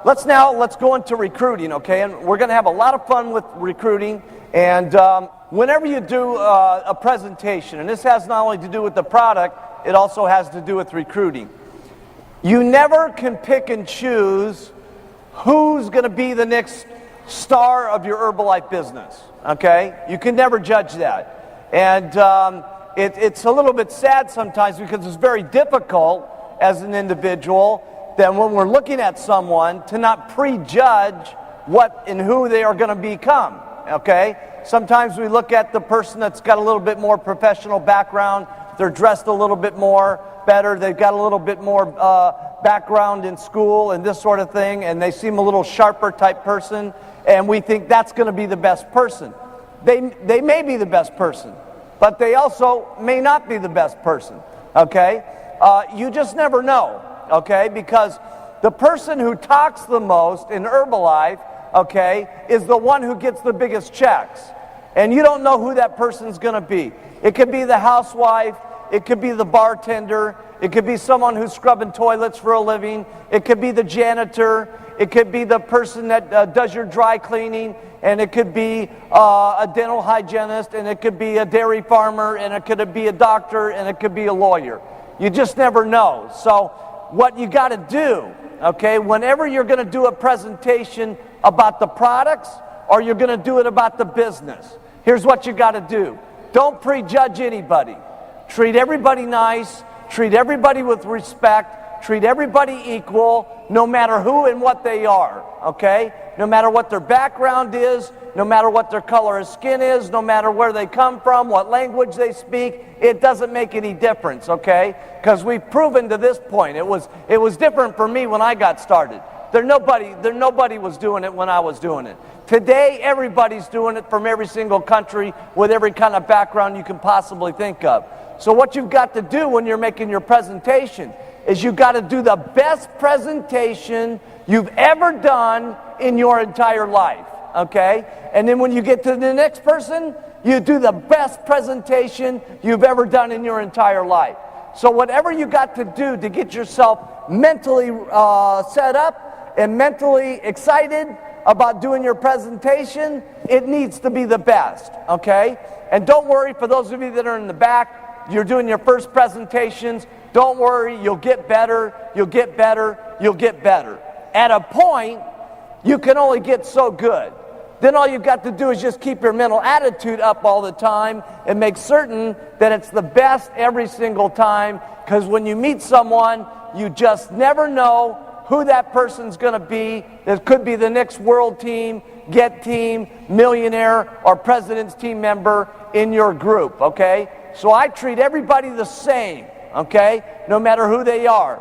Let's go into recruiting, okay? And we're going to have a lot of fun with recruiting. And whenever you do a presentation, and this has not only to do with the product, it also has to do with recruiting. You never can pick and choose who's going to be the next star of your Herbalife business, okay? You can never judge that. And it's a little bit sad sometimes because it's very difficult as an individual that when we're looking at someone to not prejudge what and who they are going to become, okay? Sometimes we look at the person that's got a little bit more professional background, they're dressed a little bit more better, they've got a little bit more background in school and this sort of thing, and they seem a little sharper type person, and we think that's going to be the best person. They may be the best person, but they also may not be the best person, okay? You just never know. Okay, because the person who talks the most in Herbalife, okay, is the one who gets the biggest checks. And you don't know who that person's going to be. It could be the housewife, it could be the bartender, it could be someone who's scrubbing toilets for a living, it could be the janitor, it could be the person that does your dry cleaning, and it could be a dental hygienist, and it could be a dairy farmer, and it could be a doctor, and it could be a lawyer. You just never know. So what you got to do, okay, whenever you're going to do a presentation about the products or you're going to do it about the business, here's what you got to do. Don't prejudge anybody. Treat everybody nice. Treat everybody with respect. Treat everybody equal, no matter who and what they are, okay? No matter what their background is, no matter what their color of skin is, no matter where they come from, what language they speak, it doesn't make any difference, okay? Because we've proven to this point. It was different for me when I got started. Nobody was doing it when I was doing it. Today, everybody's doing it from every single country with every kind of background you can possibly think of. So what you've got to do when you're making your presentation is you've got to do the best presentation you've ever done in your entire life, okay? And then when you get to the next person, you do the best presentation you've ever done in your entire life. So whatever you got to do to get yourself mentally set up and mentally excited about doing your presentation, it needs to be the best, okay? And don't worry, for those of you that are in the back, you're doing your first presentations, don't worry, you'll get better, you'll get better, you'll get better. At a point, you can only get so good. Then all you've got to do is just keep your mental attitude up all the time and make certain that it's the best every single time, because when you meet someone, you just never know who that person's going to be. It could be the next world team, get team, millionaire, or president's team member in your group, okay? So I treat everybody the same, okay, no matter who they are.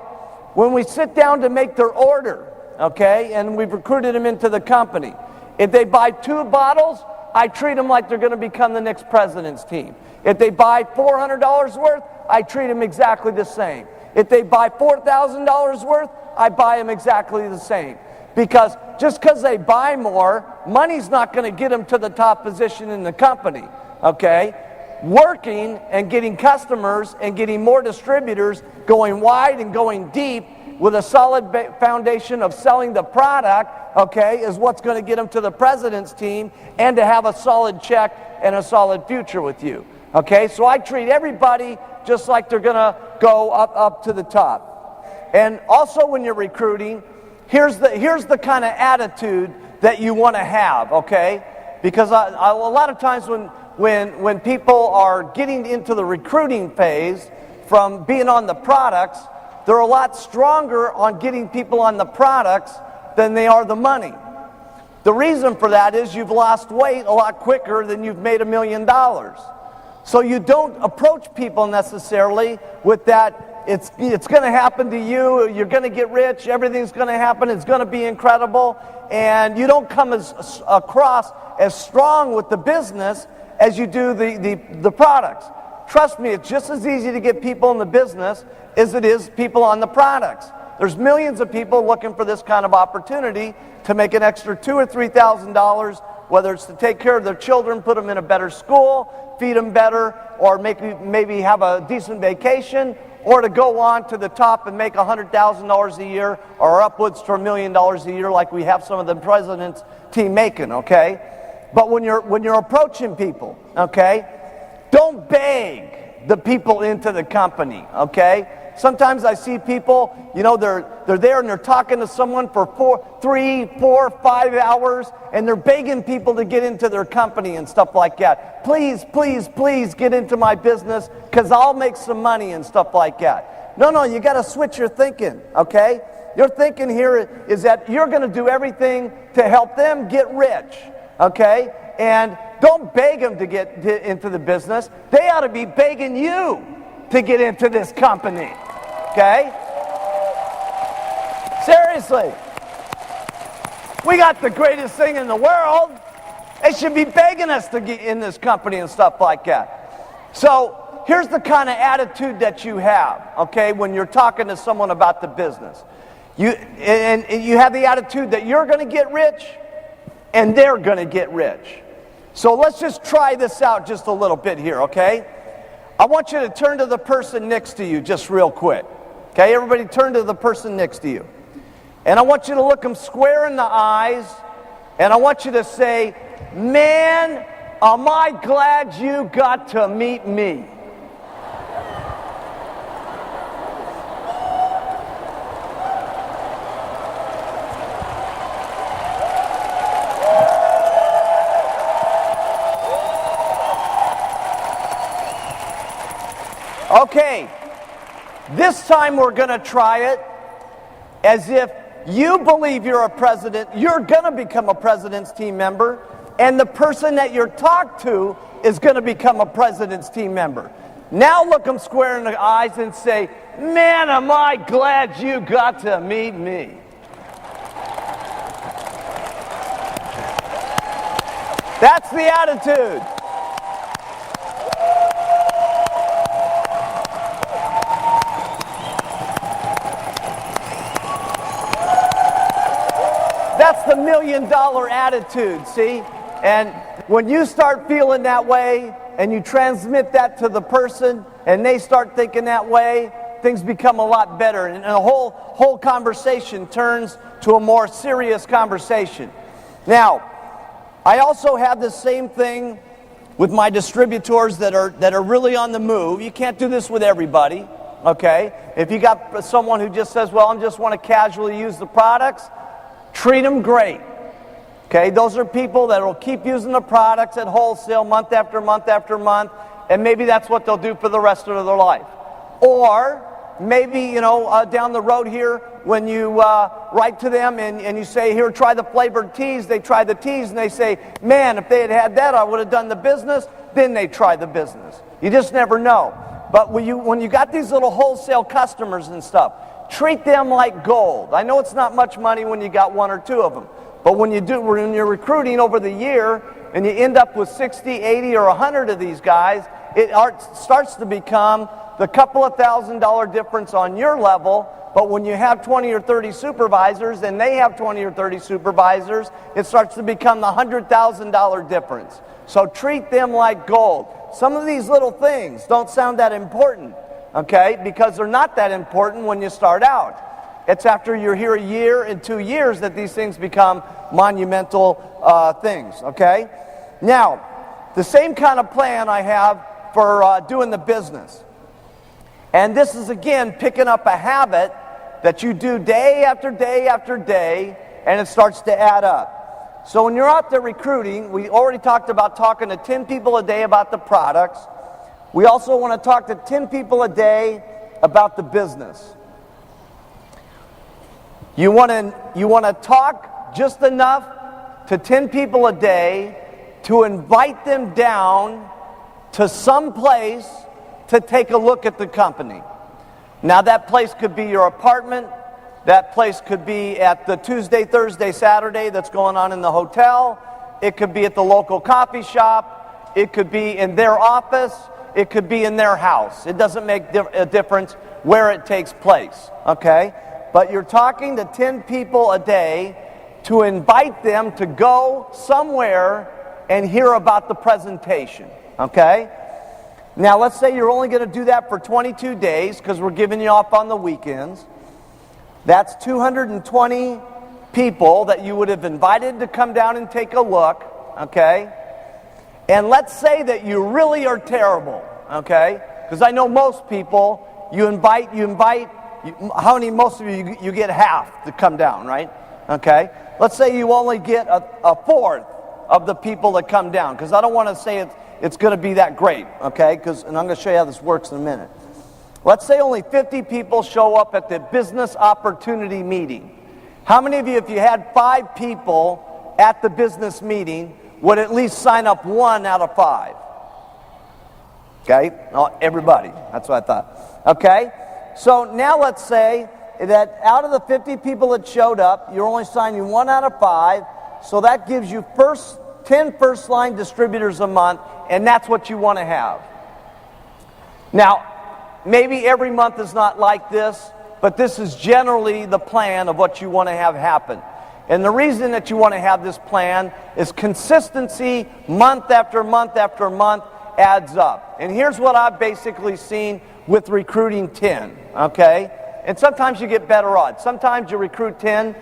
When we sit down to make their order, okay, and we've recruited them into the company, if they buy 2 bottles, I treat them like they're going to become the next president's team. If they buy $400 worth, I treat them exactly the same. If they buy $4,000 worth, I buy them exactly the same. Because just because they buy more, money's not going to get them to the top position in the company, okay? Working and getting customers and getting more distributors, going wide and going deep with a solid foundation of selling the product, okay, is what's going to get them to the president's team and to have a solid check and a solid future with you, okay? So I treat everybody just like they're going to go up to the top. And also when you're recruiting, here's the kind of attitude that you want to have, okay? Because a lot of times when people are getting into the recruiting phase from being on the products, they're a lot stronger on getting people on the products than they are the money. The reason for that is you've lost weight a lot quicker than you've made $1 million. So you don't approach people necessarily with that, it's going to happen to you, you're going to get rich, everything's going to happen, it's going to be incredible, and you don't come across as strong with the business as you do the products. Trust me, it's just as easy to get people in the business as it is people on the products. There's millions of people looking for this kind of opportunity to make an extra $2,000 or $3,000, whether it's to take care of their children, put them in a better school, feed them better, or maybe have a decent vacation, or to go on to the top and make $100,000 a year or upwards to $1 million a year like we have some of the president's team making, okay? But when you're approaching people, okay, don't beg the people into the company, okay? Sometimes I see people, you know, they're there and they're talking to someone for 3, 4, 5 hours, and they're begging people to get into their company and stuff like that. Please, please, please get into my business because I'll make some money and stuff like that. No, you got to switch your thinking, okay? Your thinking here is that you're going to do everything to help them get rich, okay? And don't beg them to get into the business. They ought to be begging you to get into this company, okay? Seriously. We got the greatest thing in the world. They should be begging us to get in this company and stuff like that. So here's the kind of attitude that you have, okay, when you're talking to someone about the business. You have the attitude that you're going to get rich and they're going to get rich. So let's just try this out just a little bit here, okay? I want you to turn to the person next to you just real quick. Okay, everybody turn to the person next to you. And I want you to look them square in the eyes, and I want you to say, man, am I glad you got to meet me. Okay, this time we're going to try it as if you believe you're a president, you're going to become a president's team member, and the person that you're talked to is going to become a president's team member. Now look them square in the eyes and say, man, am I glad you got to meet me. That's the attitude. That's the $1 million attitude, see? And when you start feeling that way and you transmit that to the person and they start thinking that way, things become a lot better. And the whole conversation turns to a more serious conversation. Now, I also have the same thing with my distributors that are really on the move. You can't do this with everybody, okay? If you got someone who just says, well, I just want to casually use the products, treat them great. Okay, those are people that will keep using the products at wholesale month after month after month, and maybe that's what they'll do for the rest of their life. Or maybe, down the road here, when you write to them and you say, here, try the flavored teas, they try the teas, and they say, man, if they had had that, I would have done the business. Then they try the business. You just never know. But when you got these little wholesale customers and stuff, treat them like gold. I know it's not much money when you got 1 or 2 of them. But when you're recruiting over the year and you end up with 60, 80, or 100 of these guys, it starts to become the couple of $1,000 difference on your level. But when you have 20 or 30 supervisors and they have 20 or 30 supervisors, it starts to become the $100,000 difference. So treat them like gold. Some of these little things don't sound that important, okay, because they're not that important when you start out. It's after you're here a year and 2 years that these things become monumental things, okay? Now, the same kind of plan I have for doing the business. And this is, again, picking up a habit that you do day after day after day, and it starts to add up. So when you're out there recruiting, we already talked about talking to 10 people a day about the products. We also want to talk to 10 people a day about the business. You want to talk just enough to 10 people a day to invite them down to some place to take a look at the company. Now that place could be your apartment. That place could be at the Tuesday, Thursday, Saturday that's going on in the hotel. It could be at the local coffee shop. It could be in their office. It could be in their house. It doesn't make a difference where it takes place, okay? But you're talking to 10 people a day to invite them to go somewhere and hear about the presentation, okay? Now, let's say you're only going to do that for 22 days because we're giving you off on the weekends. That's 220 people that you would have invited to come down and take a look, okay? And let's say that you really are terrible, okay? Because I know most people, you invite, how many, most of you get half to come down, right? Okay? Let's say you only get a fourth of the people that come down, because I don't want to say it's going to be that great, okay? And I'm going to show you how this works in a minute. Let's say only 50 people show up at the business opportunity meeting. How many of you, if you had 5 people at the business meeting, would at least sign up 1 out of 5? Okay? Oh, everybody. That's what I thought. Okay? So now let's say that out of the 50 people that showed up, you're only signing 1 out of 5, so that gives you 10 first-line distributors a month, and that's what you want to have. Now, maybe every month is not like this, but this is generally the plan of what you want to have happen. And the reason that you want to have this plan is consistency, month after month after month, adds up. And here's what I've basically seen with recruiting 10, okay? And sometimes you get better odds. Sometimes you recruit 10,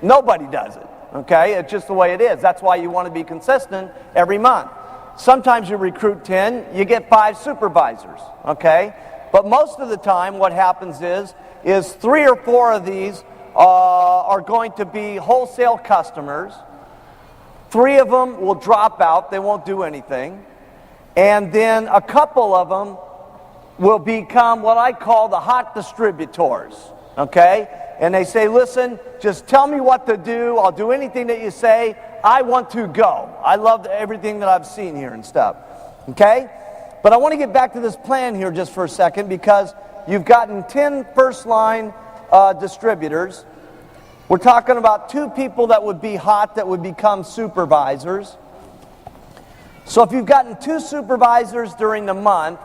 nobody does it, okay? It's just the way it is. That's why you want to be consistent every month. Sometimes you recruit 10, you get 5 supervisors, okay? But most of the time what happens is 3 or 4 of these are going to be wholesale customers. 3 of them will drop out. They won't do anything. And then a couple of them will become what I call the hot distributors, okay? And they say, listen, just tell me what to do. I'll do anything that you say. I want to go. I love everything that I've seen here and stuff, okay? But I want to get back to this plan here just for a second, because you've gotten 10 first-line distributors. We're talking about 2 people that would be hot that would become supervisors. So if you've gotten 2 supervisors during the month,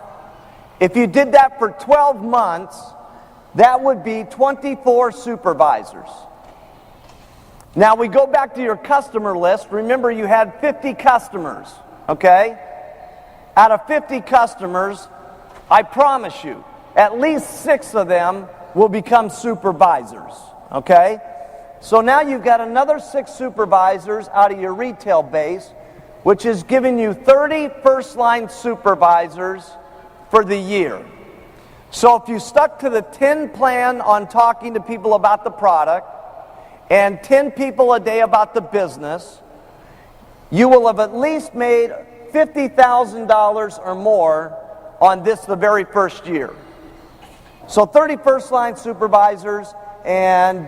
if you did that for 12 months, that would be 24 supervisors. Now we go back to your customer list. Remember, you had 50 customers, okay? Out of 50 customers, I promise you, at least 6 of them will become supervisors, okay? So now you've got another 6 supervisors out of your retail base, which is giving you 30 first-line supervisors for the year. So if you stuck to the 10 plan on talking to people about the product and 10 people a day about the business, you will have at least made $50,000 or more on this the very first year. So 30 first-line supervisors, and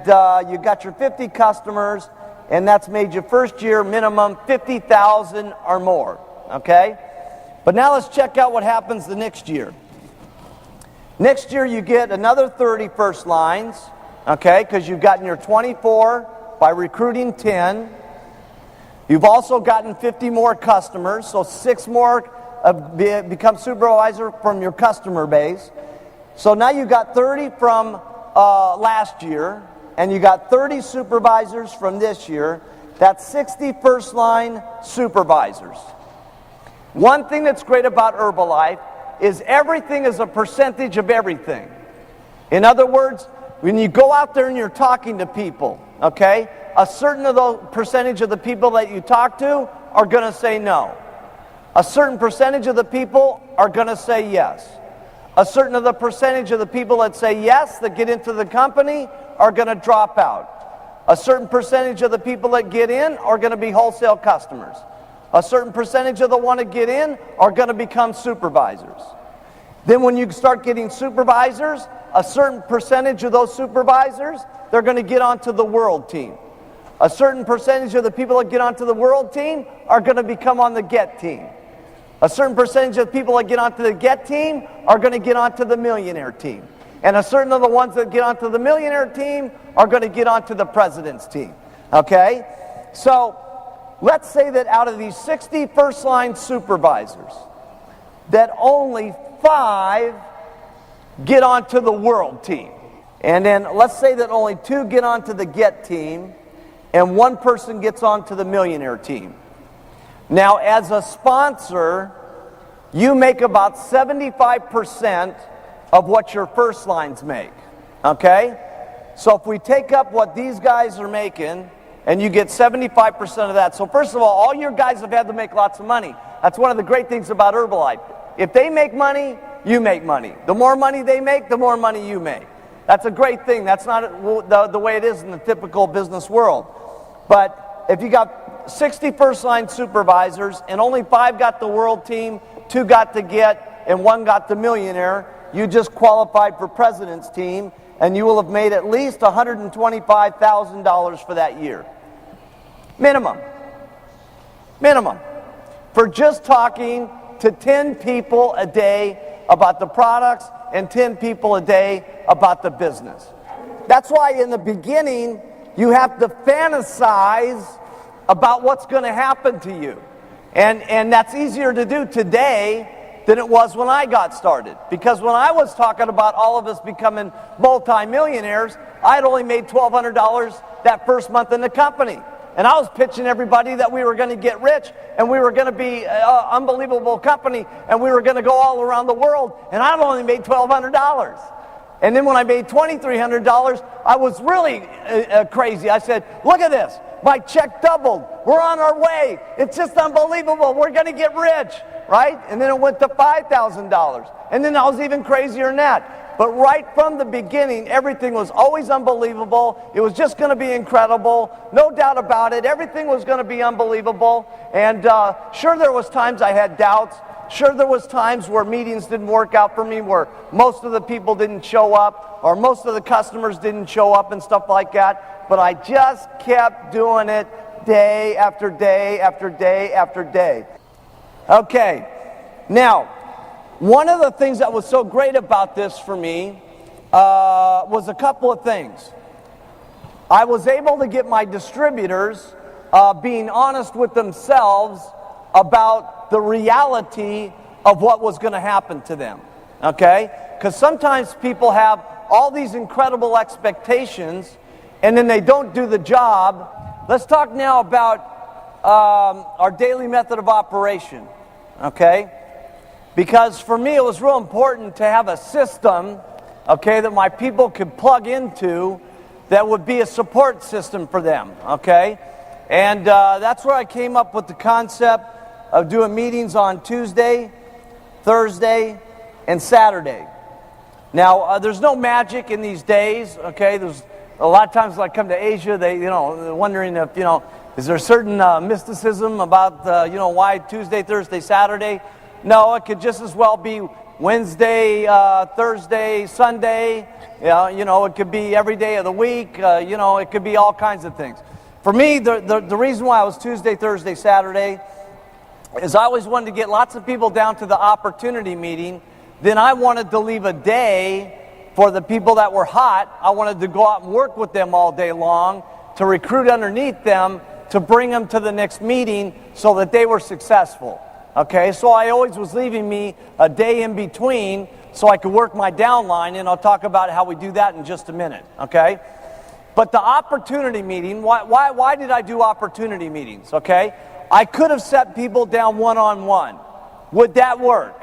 you got your 50 customers, and that's made your first year minimum $50,000 or more, okay? But now let's check out what happens the next year. Next year you get another 30 first lines, okay, because you've gotten your 24 by recruiting 10. You've also gotten 50 more customers, so 6 more become supervisor from your customer base. So now you've got 30 from last year, and you got 30 supervisors from this year. That's 60 first line supervisors. One thing that's great about Herbalife is everything is a percentage of everything. In other words, when you go out there and you're talking to people, okay, a certain of the percentage of the people that you talk to are going to say no. A certain percentage of the people are going to say yes. A certain of the percentage of the people that say yes, that get into the company, are going to drop out. A certain percentage of the people that get in are going to be wholesale customers. A certain percentage of the one that get in are going to become supervisors. Then when you start getting supervisors, a certain percentage of those supervisors, they're going to get onto the world team. A certain percentage of the people that get onto the world team are going to become on the get team. A certain percentage of the people that get onto the get team are going to get onto the millionaire team. And a certain of the ones that get onto the millionaire team are going to get onto the president's team. Okay? So let's say that out of these 60 first-line supervisors, that only 5 get onto the world team. And then let's say that only 2 get onto the get team, and 1 person gets onto the millionaire team. Now, as a sponsor, you make about 75% of what your first lines make, okay? So if we take up what these guys are making, and you get 75% of that. So first of all your guys have had to make lots of money. That's one of the great things about Herbalife. If they make money, you make money. The more money they make, the more money you make. That's a great thing. That's not the way it is in the typical business world. But if you got 60 first-line supervisors and only 5 got the world team, 2 got the get, and 1 got the millionaire, you just qualified for president's team, and you will have made at least $125,000 for that year. Minimum. For just talking to 10 people a day about the products and 10 people a day about the business. That's why in the beginning, you have to fantasize about what's going to happen to you. And that's easier to do today than it was when I got started. Because when I was talking about all of us becoming multimillionaires, I had only made $1,200 that first month in the company. And I was pitching everybody that we were going to get rich and we were going to be an unbelievable company and we were going to go all around the world. And I only made $1,200. And then when I made $2,300, I was really crazy. I said, look at this. My check doubled. We're on our way. It's just unbelievable. We're going to get rich, right? And then it went to $5,000. And then I was even crazier than that. But right from the beginning, everything was always unbelievable. It was just going to be incredible. No doubt about it. Everything was going to be unbelievable. And sure, there was times I had doubts. Sure, there was times where meetings didn't work out for me, where most of the people didn't show up, or most of the customers didn't show up and stuff like that. But I just kept doing it day after day after day after day. Okay, now, one of the things that was so great about this for me was a couple of things. I was able to get my distributors being honest with themselves about the reality of what was going to happen to them, okay? Because sometimes people have all these incredible expectations and then they don't do the job. Let's talk now about our daily method of operation, okay? Because for me, it was real important to have a system, okay, that my people could plug into that would be a support system for them, okay? And that's where I came up with the concept of doing meetings on Tuesday, Thursday, and Saturday. Now, there's no magic in these days, okay? There's a lot of times when I come to Asia, they're wondering if, is there a certain mysticism about, why Tuesday, Thursday, Saturday? No, it could just as well be Wednesday, Thursday, Sunday. It could be every day of the week. It could be all kinds of things. For me, the reason why I was Tuesday, Thursday, Saturday is I always wanted to get lots of people down to the opportunity meeting. Then I wanted to leave a day for the people that were hot. I wanted to go out and work with them all day long to recruit underneath them to bring them to the next meeting so that they were successful. Okay, so I always was leaving me a day in between so I could work my downline, and I'll talk about how we do that in just a minute, okay? But the opportunity meeting, why did I do opportunity meetings, okay? I could have set people down one-on-one. Would that work?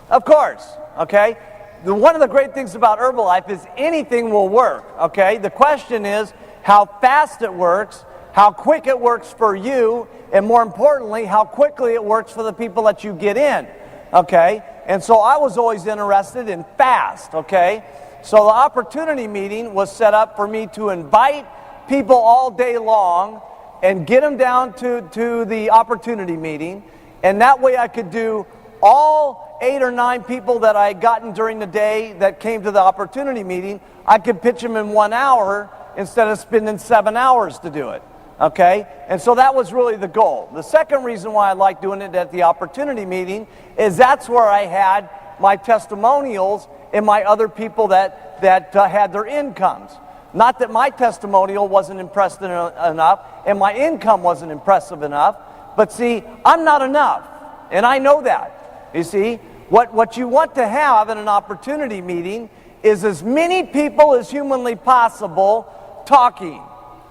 Of course, okay? One of the great things about Herbalife is anything will work, okay? The question is how fast it works, how quick it works for you, and more importantly, how quickly it works for the people that you get in, okay? And so I was always interested in fast, okay? So the opportunity meeting was set up for me to invite people all day long and get them down to the opportunity meeting, and that way I could do all 8 or 9 people that I had gotten during the day that came to the opportunity meeting. I could pitch them in 1 hour instead of spending 7 hours to do it. Okay, and so that was really the goal. The second reason why I like doing it at the opportunity meeting is that's where I had my testimonials and my other people that had their incomes. Not that my testimonial wasn't impressive enough and my income wasn't impressive enough, but see, I'm not enough, and I know that. You see, what you want to have in an opportunity meeting is as many people as humanly possible talking.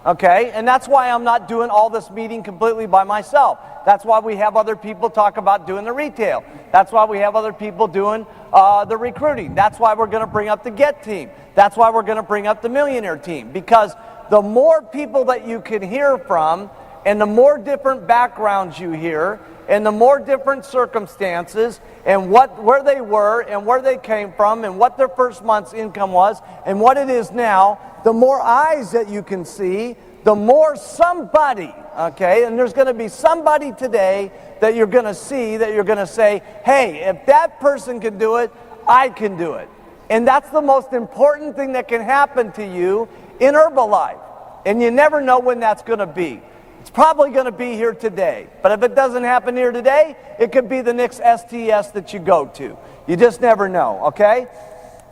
Okay, and that's why I'm not doing all this meeting completely by myself. That's why we have other people talk about doing the retail. That's why we have other people doing the recruiting. That's why we're going to bring up the Get team. That's why we're going to bring up the Millionaire team. Because the more people that you can hear from, and the more different backgrounds you hear, and the more different circumstances, and where they were, and where they came from, and what their first month's income was, and what it is now, the more eyes that you can see, the more somebody, okay, and there's going to be somebody today that you're going to see, that you're going to say, hey, if that person can do it, I can do it. And that's the most important thing that can happen to you in Herbalife. And you never know when that's going to be. It's probably going to be here today. But if it doesn't happen here today, it could be the next STS that you go to. You just never know, okay?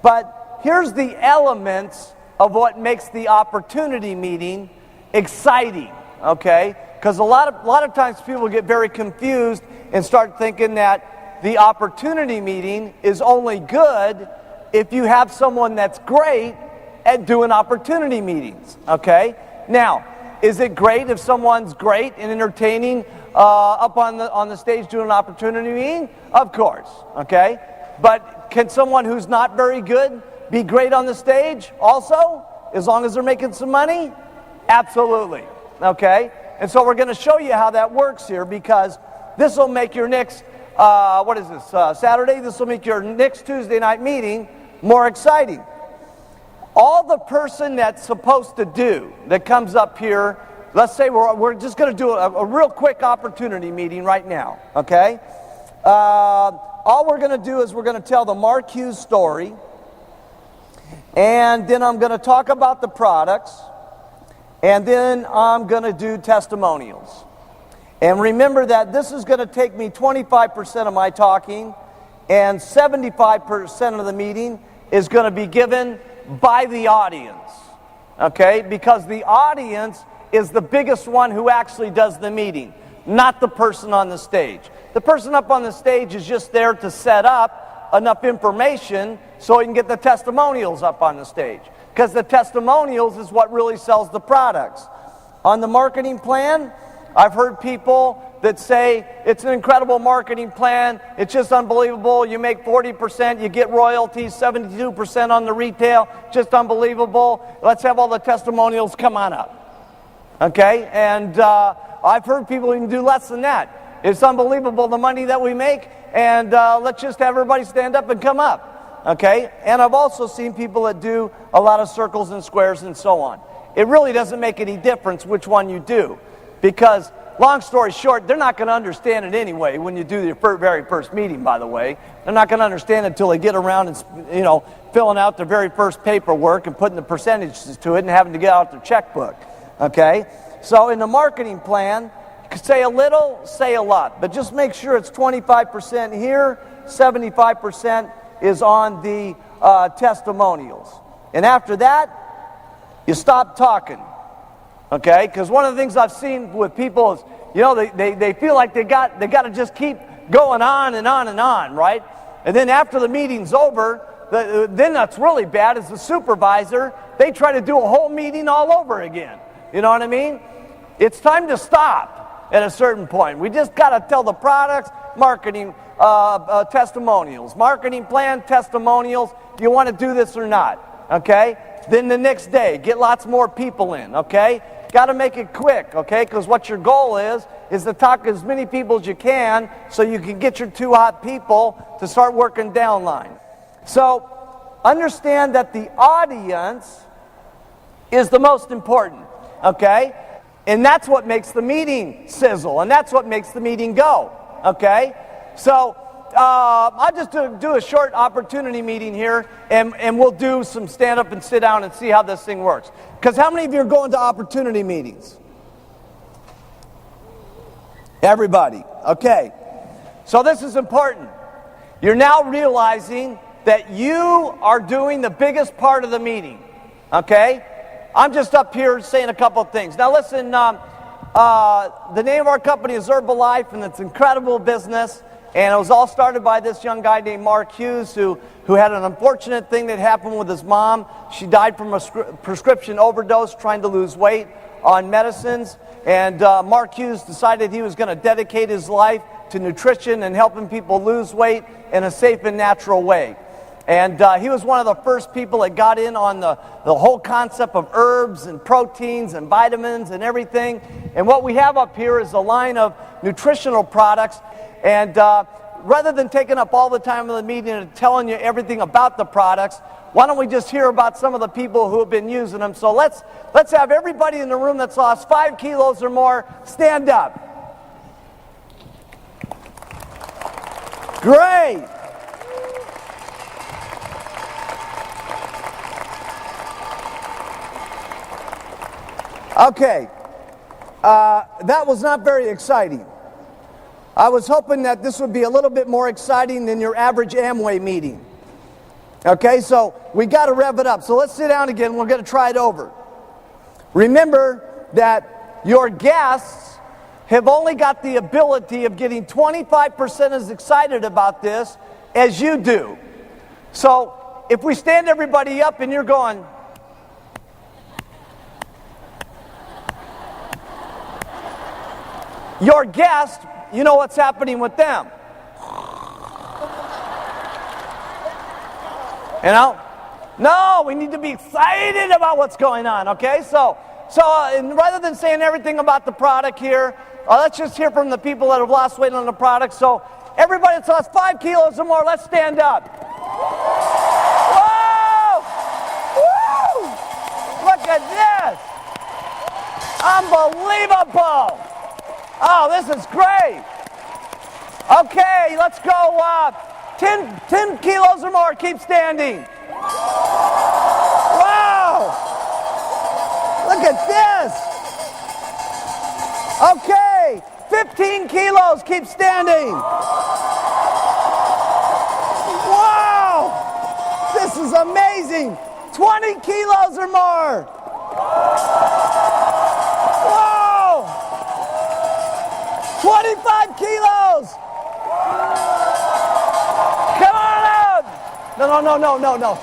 But here's the elements of what makes the opportunity meeting exciting, okay? Because a lot of times people get very confused and start thinking that the opportunity meeting is only good if you have someone that's great at doing opportunity meetings, okay? Now, is it great if someone's great and entertaining up on the stage doing an opportunity meeting? Of course, okay? But can someone who's not very good be great on the stage also, as long as they're making some money? Absolutely, okay? And so we're going to show you how that works here, because this will make your next, Saturday? This will make your next Tuesday night meeting more exciting. All the person that's supposed to do that comes up here, let's say we're just going to do a real quick opportunity meeting right now, okay? All we're going to do is we're going to tell the Mark Hughes story, and then I'm going to talk about the products, and then I'm going to do testimonials. And remember that this is going to take me 25% of my talking, and 75% of the meeting is going to be given by the audience, okay? Because the audience is the biggest one who actually does the meeting, not the person on the stage. The person up on the stage is just there to set up enough information so he can get the testimonials up on the stage. Because the testimonials is what really sells the products. On the marketing plan, I've heard people that say it's an incredible marketing plan, it's just unbelievable, you make 40%, you get royalties, 72% on the retail, just unbelievable, let's have all the testimonials, come on up. Okay, and I've heard people even do less than that. It's unbelievable the money that we make, and let's just have everybody stand up and come up. Okay, and I've also seen people that do a lot of circles and squares and so on. It really doesn't make any difference which one you do, because long story short, they're not going to understand it anyway when you do your very first meeting, by the way. They're not going to understand it until they get around and, filling out their very first paperwork and putting the percentages to it and having to get out their checkbook. Okay? So in the marketing plan, you can say a little, say a lot. But just make sure it's 25% here, 75% is on the testimonials. And after that, you stop talking. Okay, because one of the things I've seen with people is, they feel like they got to just keep going on and on and on, right? And then after the meeting's over, then that's really bad. As the supervisor, they try to do a whole meeting all over again. You know what I mean? It's time to stop at a certain point. We just got to tell the products, marketing, testimonials, marketing plan, testimonials. Do you want to do this or not? Okay. Then the next day, get lots more people in, okay? Got to make it quick, okay? Because what your goal is to talk to as many people as you can so you can get your two hot people to start working downline. So, understand that the audience is the most important, okay? And that's what makes the meeting sizzle, and that's what makes the meeting go, okay? So, I'll just do a short opportunity meeting here, and we'll do some stand up and sit down and see how this thing works. Because how many of you are going to opportunity meetings? Everybody. Okay. So this is important. You're now realizing that you are doing the biggest part of the meeting. Okay? I'm just up here saying a couple of things. Now listen, the name of our company is Herbalife, and it's an incredible business. And it was all started by this young guy named Mark Hughes who had an unfortunate thing that happened with his mom. She died from a prescription overdose trying to lose weight on medicines. And Mark Hughes decided he was going to dedicate his life to nutrition and helping people lose weight in a safe and natural way. And he was one of the first people that got in on the whole concept of herbs and proteins and vitamins and everything. And what we have up here is a line of nutritional products. And rather than taking up all the time of the meeting and telling you everything about the products, why don't we just hear about some of the people who have been using them? So let's have everybody in the room that's lost 5 kilos or more stand up. Great. Okay, that was not very exciting. I was hoping that this would be a little bit more exciting than your average Amway meeting. Okay, so we got to rev it up. So let's sit down again. We're going to try it over. Remember that your guests have only got the ability of getting 25% as excited about this as you do. So if we stand everybody up and you're going, your guest, you know what's happening with them. You know? No, we need to be excited about what's going on, okay? So and rather than saying everything about the product here, let's just hear from the people that have lost weight on the product. So everybody that's lost 5 kilos or more, let's stand up. Whoa! Woo! Look at this! Unbelievable! Oh, this is great. Okay, let's go. 10 kilos or more, keep standing. Wow! Look at this. Okay, 15 kilos, keep standing. Wow! This is amazing. 20 kilos or more. 25 kilos! Come on out! No.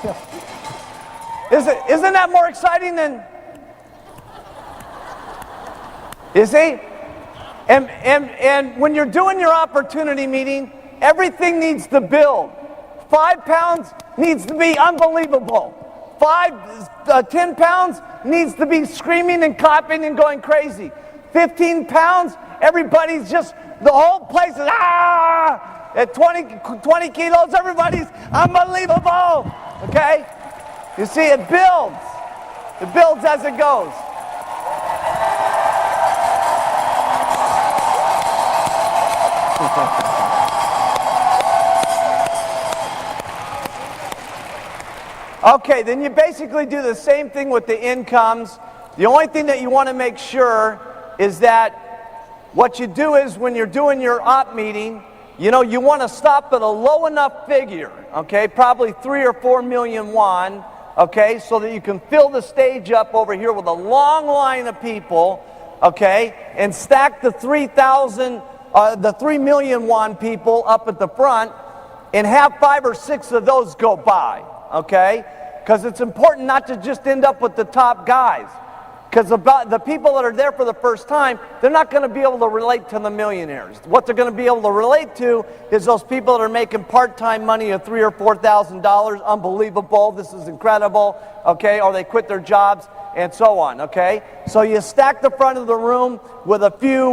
Isn't that more exciting than... You see? And when you're doing your opportunity meeting, everything needs to build. 5 pounds needs to be unbelievable. 10 pounds needs to be screaming and clapping and going crazy. 15 pounds, everybody's just, the whole place is, ah! At 20 kilos, everybody's unbelievable, okay? You see, it builds. It builds as it goes. Okay, then you basically do the same thing with the incomes. The only thing that you want to make sure is that what you do is when you're doing your op meeting, you know, you want to stop at a low enough figure, okay, probably 3 or 4 million won, okay, so that you can fill the stage up over here with a long line of people, okay, and stack the 3 million won people up at the front and have 5 or 6 of those go by, okay, because it's important not to just end up with the top guys. Because the people that are there for the first time, they're not going to be able to relate to the millionaires. What they're going to be able to relate to is those people that are making part-time money of $3,000 or $4,000. Unbelievable! This is incredible. Okay, or they quit their jobs and so on. Okay, so you stack the front of the room with a few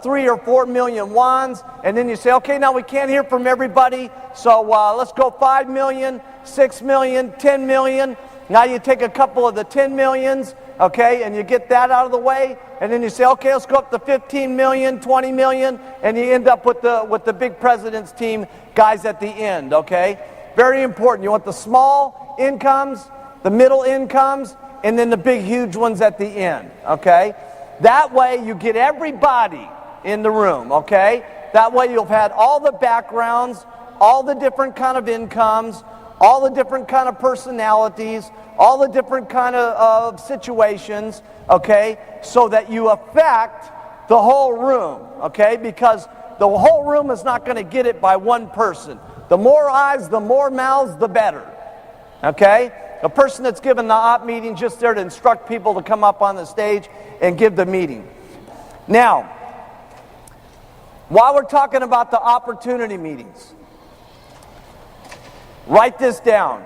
3 or 4 million wons, and then you say, okay, now we can't hear from everybody, so let's go 5 million, 6 million, 10 million. Now you take a couple of the 10 millions, okay, and you get that out of the way, and then you say, okay, let's go up to 15 million, 20 million, and you end up with the big president's team guys at the end, okay? Very important. You want the small incomes, the middle incomes, and then the big, huge ones at the end, okay? That way you get everybody in the room, okay? That way you'll have had all the backgrounds, all the different kind of incomes, all the different kind of personalities, all the different kind of situations, okay, so that you affect the whole room, okay, because the whole room is not going to get it by one person. The more eyes, the more mouths, the better. Okay? A person that's given the op meeting just there to instruct people to come up on the stage and give the meeting. Now, while we're talking about the opportunity meetings, write this down.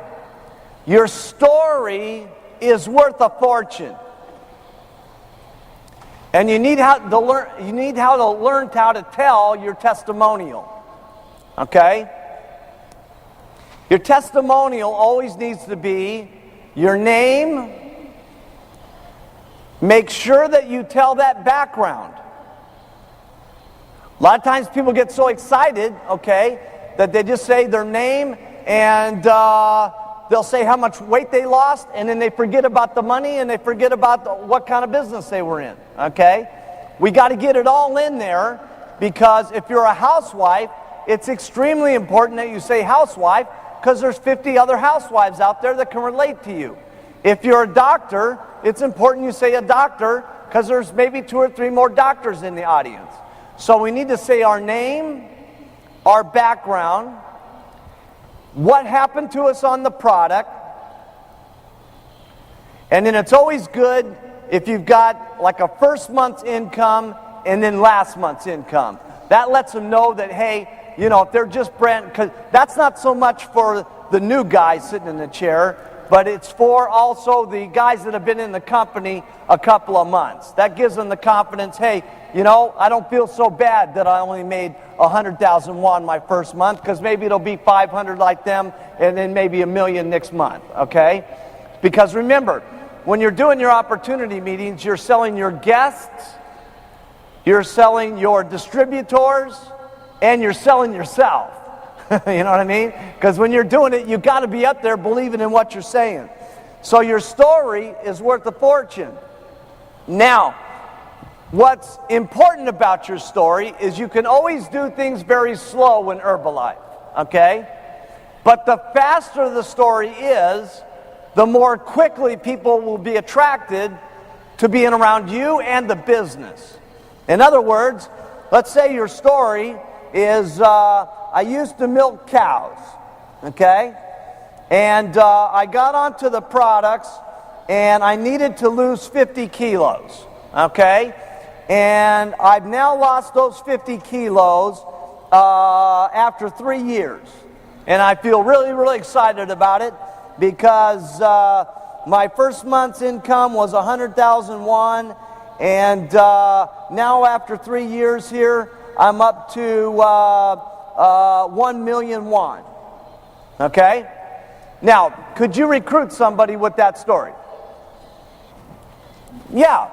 Your story is worth a fortune. And you need how to learn how to tell your testimonial. Okay? Your testimonial always needs to be your name. Make sure that you tell that background. A lot of times people get so excited, okay, that they just say their name and they'll say how much weight they lost, and then they forget about the money and they forget about what kind of business they were in, okay? We got to get it all in there, because if you're a housewife, it's extremely important that you say housewife, because there's 50 other housewives out there that can relate to you. If you're a doctor, it's important you say a doctor, because there's maybe 2 or 3 more doctors in the audience. So we need to say our name, our background, what happened to us on the product, and then it's always good if you've got like a first month's income and then last month's income. That lets them know that, hey, you know, if they're just brand, because that's not so much for the new guy sitting in the chair, but it's for also the guys that have been in the company a couple of months. That gives them the confidence, hey, you know, I don't feel so bad that I only made 100,000 won my first month, because maybe it'll be 500 like them and then maybe $1 million next month, okay? Because remember, when you're doing your opportunity meetings, you're selling your guests, you're selling your distributors, and you're selling yourself. You know what I mean? Because when you're doing it, you've got to be up there believing in what you're saying. So your story is worth a fortune. Now, what's important about your story is you can always do things very slow in Herbalife, okay? But the faster the story is, the more quickly people will be attracted to being around you and the business. In other words, let's say your story is, I used to milk cows, okay? And I got onto the products, and I needed to lose 50 kilos, okay? And I've now lost those 50 kilos after 3 years. And I feel really, really excited about it, because my first month's income was 100,000 won, and now after 3 years here, I'm up to 1 million won. Okay? Now, could you recruit somebody with that story? Yeah,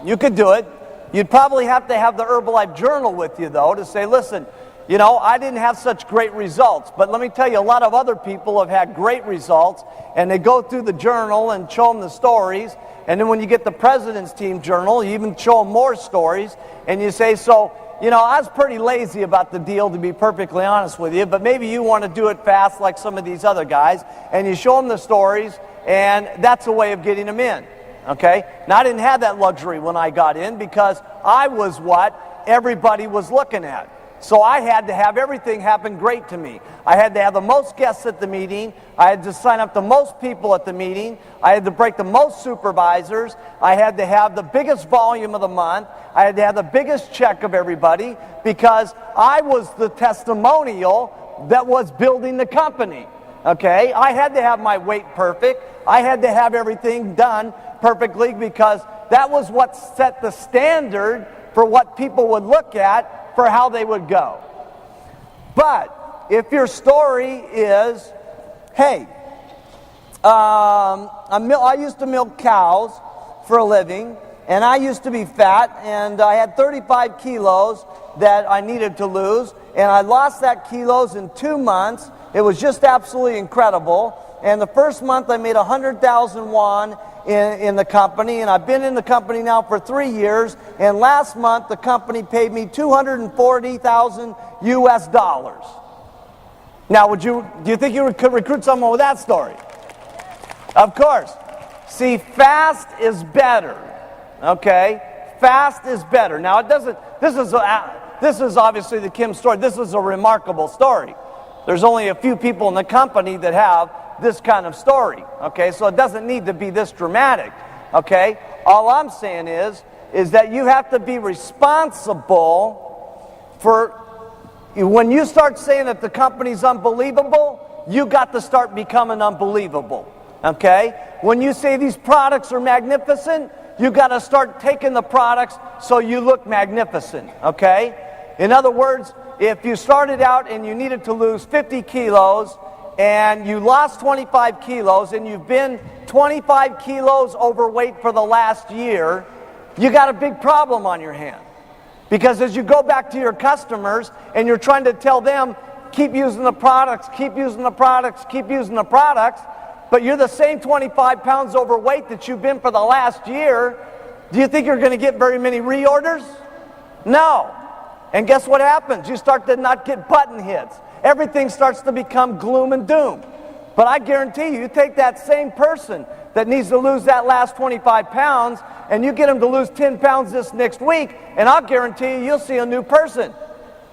you could do it. You'd probably have to have the Herbalife Journal with you, though, to say, listen, you know, I didn't have such great results, but let me tell you, a lot of other people have had great results, and they go through the journal and show them the stories, and then when you get the President's Team Journal, you even show them more stories, and you say, so, you know, I was pretty lazy about the deal, to be perfectly honest with you, but maybe you want to do it fast like some of these other guys, and you show them the stories, and that's a way of getting them in, okay? Now, I didn't have that luxury when I got in, because I was what everybody was looking at. So I had to have everything happen great to me. I had to have the most guests at the meeting. I had to sign up the most people at the meeting. I had to break the most supervisors. I had to have the biggest volume of the month. I had to have the biggest check of everybody, because I was the testimonial that was building the company. Okay? I had to have my weight perfect. I had to have everything done perfectly, because that was what set the standard for what people would look at for how they would go. But if your story is, hey, I used to milk cows for a living, and I used to be fat, and I had 35 kilos that I needed to lose, and I lost that kilos in 2 months. It was just absolutely incredible. And the first month I made 100,000 won in the company, and I've been in the company now for 3 years, and last month the company paid me 240,000 US dollars. Now, do you think you could recruit someone with that story? Of course. See, fast is better. Okay? Fast is better. Now, it doesn't, this is obviously the Kim story. This is a remarkable story. There's only a few people in the company that have this kind of story, okay? So it doesn't need to be this dramatic, okay? All I'm saying is that you have to be responsible for, when you start saying that the company's unbelievable, you got to start becoming unbelievable, okay? When you say these products are magnificent, you got to start taking the products so you look magnificent, okay? In other words, if you started out and you needed to lose 50 kilos and you lost 25 kilos and you've been 25 kilos overweight for the last year, you got a big problem on your hand. Because as you go back to your customers and you're trying to tell them, keep using the products, keep using the products, keep using the products, but you're the same 25 pounds overweight that you've been for the last year, do you think you're going to get very many reorders? No. And guess what happens? You start to not get button hits. Everything starts to become gloom and doom. But I guarantee you, you take that same person that needs to lose that last 25 pounds and you get them to lose 10 pounds this next week, and I'll guarantee you, you'll see a new person.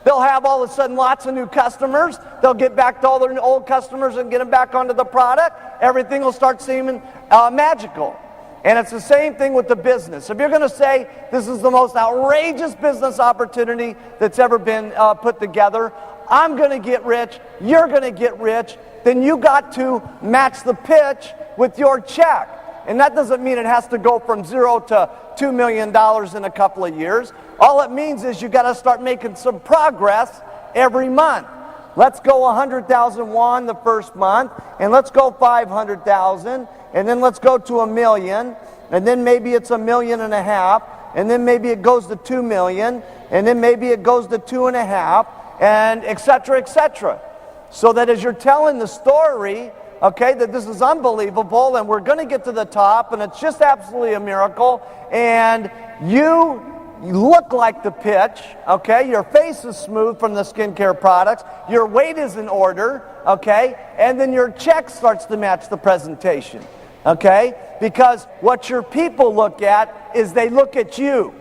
They'll have all of a sudden lots of new customers. They'll get back to all their old customers and get them back onto the product. Everything will start seeming magical. And it's the same thing with the business. If you're going to say this is the most outrageous business opportunity that's ever been put together, I'm going to get rich, you're going to get rich, then you got to match the pitch with your check. And that doesn't mean it has to go from 0 to $2 million in a couple of years. All it means is you got to start making some progress every month. Let's go 100,000 won the first month, and let's go 500,000, and then let's go to $1 million, and then maybe it's $1.5 million, and then maybe it goes to 2 million, and then maybe it goes to 2.5, and et cetera, et cetera. So that as you're telling the story, okay, that this is unbelievable, and we're going to get to the top, and it's just absolutely a miracle, and you look like the pitch, okay, your face is smooth from the skincare products, your weight is in order, okay, and then your check starts to match the presentation, okay, because what your people look at is they look at you,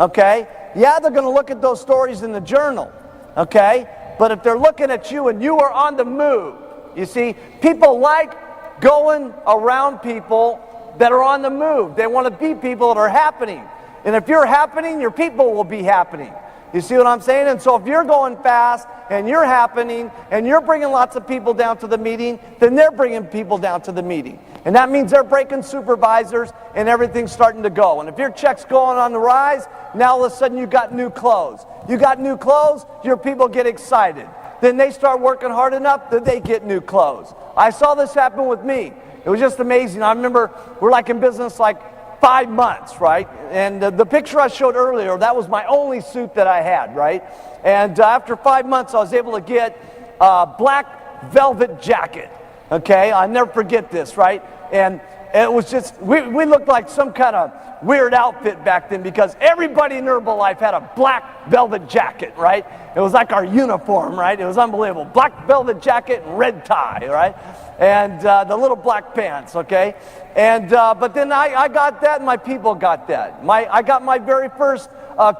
okay. Yeah, they're going to look at those stories in the journal, okay, but if they're looking at you and you are on the move, you see, people like going around people that are on the move. They want to be people that are happening. And if you're happening, your people will be happening. You see what I'm saying? And so if you're going fast and you're happening and you're bringing lots of people down to the meeting, then they're bringing people down to the meeting. And that means they're breaking supervisors and everything's starting to go. And if your check's going on the rise, now all of a sudden you got new clothes. You got new clothes, your people get excited. Then they start working hard enough that they get new clothes. I saw this happen with me. It was just amazing. I remember we're like in business like 5 months, right? And the picture I showed earlier, that was my only suit that I had, right? And after 5 months, I was able to get a black velvet jacket, okay? I'll never forget this, right? And it was just, we looked like some kind of weird outfit back then because everybody in Herbalife had a black velvet jacket, right? It was like our uniform, right? It was unbelievable. Black velvet jacket and red tie, right? And the little black pants, okay? And but then I got that and my people got that. I got my very first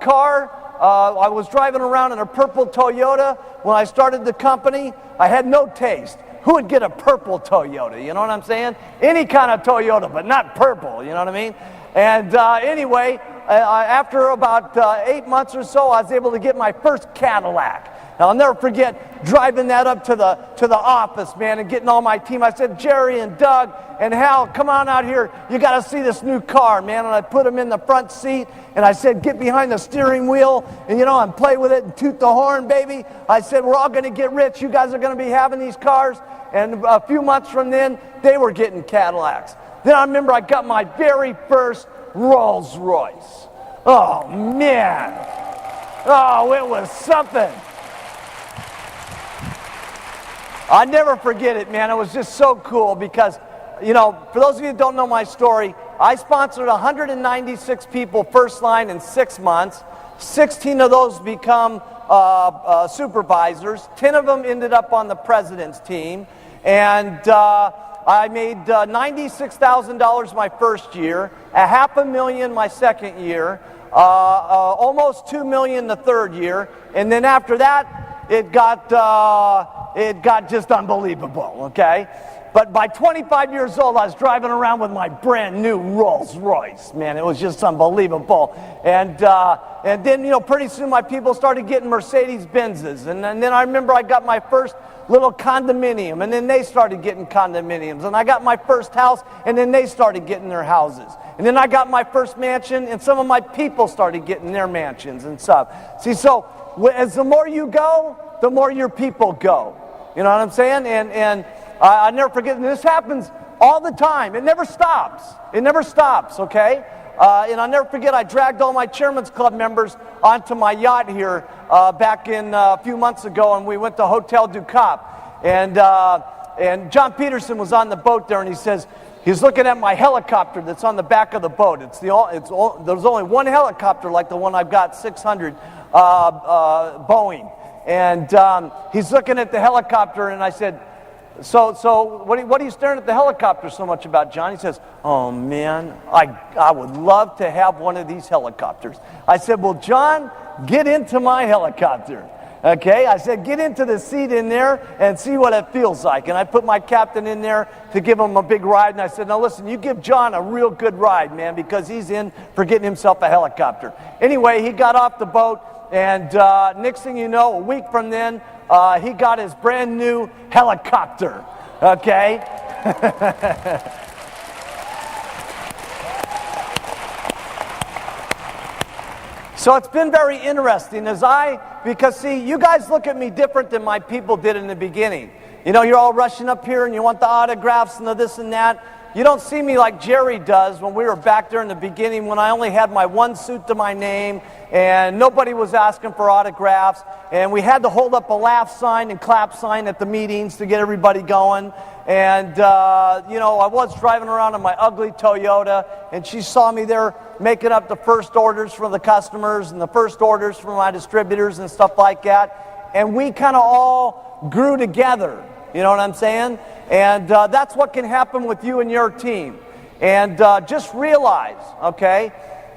car. I was driving around in a purple Toyota. When I started the company, I had no taste. Who would get a purple Toyota? You know what I'm saying? Any kind of Toyota, but not purple, you know what I mean? And anyway, after about 8 months or so, I was able to get my first Cadillac. Now, I'll never forget driving that up to the office, man, and getting all my team. I said, Jerry and Doug and Hal, come on out here. You got to see this new car, man. And I put them in the front seat, and I said, get behind the steering wheel, and, and play with it and toot the horn, baby. I said, we're all going to get rich. You guys are going to be having these cars. And a few months from then, they were getting Cadillacs. Then I remember I got my very first Rolls Royce. Oh, man. Oh, it was something. I never forget it, man. It was just so cool because, for those of you who don't know my story, I sponsored 196 people first line in 6 months. 16 of those become supervisors. 10 of them ended up on the president's team. And I made $96,000 my first year, $500,000 my second year, almost $2 million the third year, and then after that, it got just unbelievable, okay? But by 25 years old, I was driving around with my brand new Rolls Royce. Man, it was just unbelievable. And then, you know, pretty soon my people started getting Mercedes Benzes. And then I remember I got my first little condominium, and then they started getting condominiums. And I got my first house, and then they started getting their houses. And then I got my first mansion, and some of my people started getting their mansions and stuff. See, so as the more you go, the more your people go. You know what I'm saying? And I never forget, and this happens all the time. It never stops. It never stops, okay? And I'll never forget, I dragged all my Chairman's Club members onto my yacht here back in a few months ago, and we went to Hotel du Cap. And John Peterson was on the boat there, and he says, he's looking at my helicopter that's on the back of the boat. There's only one helicopter like the one I've got, 600 Boeing. And he's looking at the helicopter, and I said, so what are you staring at the helicopter so much about, John? He says, oh, man, I would love to have one of these helicopters. I said, well, John, get into my helicopter. Okay, I said, get into the seat in there and see what it feels like. And I put my captain in there to give him a big ride. And I said, now listen, you give John a real good ride, man, because he's in for getting himself a helicopter. Anyway, he got off the boat, and next thing you know, a week from then, he got his brand new helicopter. Okay? So it's been very interesting because see, you guys look at me different than my people did in the beginning. You know, you're all rushing up here and you want the autographs and the this and that. You don't see me like Jerry does when we were back there in the beginning when I only had my one suit to my name and nobody was asking for autographs, and we had to hold up a laugh sign and clap sign at the meetings to get everybody going. And, you know, I was driving around in my ugly Toyota, and she saw me there making up the first orders for the customers and the first orders for my distributors and stuff like that. And we kind of all grew together, you know what I'm saying? And that's what can happen with you and your team. And just realize, okay,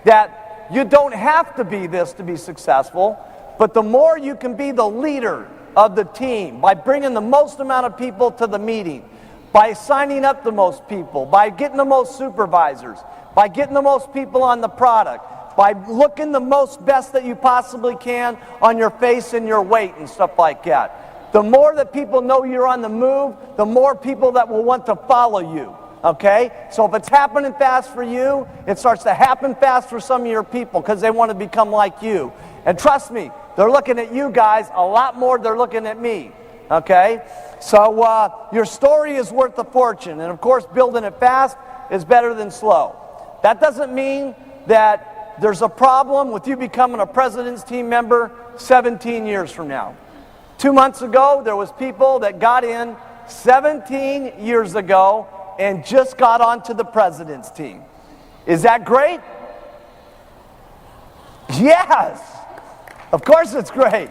that you don't have to be this to be successful, but the more you can be the leader of the team by bringing the most amount of people to the meeting, by signing up the most people, by getting the most supervisors, by getting the most people on the product, by looking the most best that you possibly can on your face and your weight and stuff like that. The more that people know you're on the move, the more people that will want to follow you. Okay? So if it's happening fast for you, it starts to happen fast for some of your people because they want to become like you. And trust me, they're looking at you guys a lot more than they're looking at me. Okay? So your story is worth a fortune. And of course, building it fast is better than slow. That doesn't mean that there's a problem with you becoming a president's team member 17 years from now. 2 months ago, there was people that got in 17 years ago and just got onto the president's team. Is that great? Yes! Of course it's great.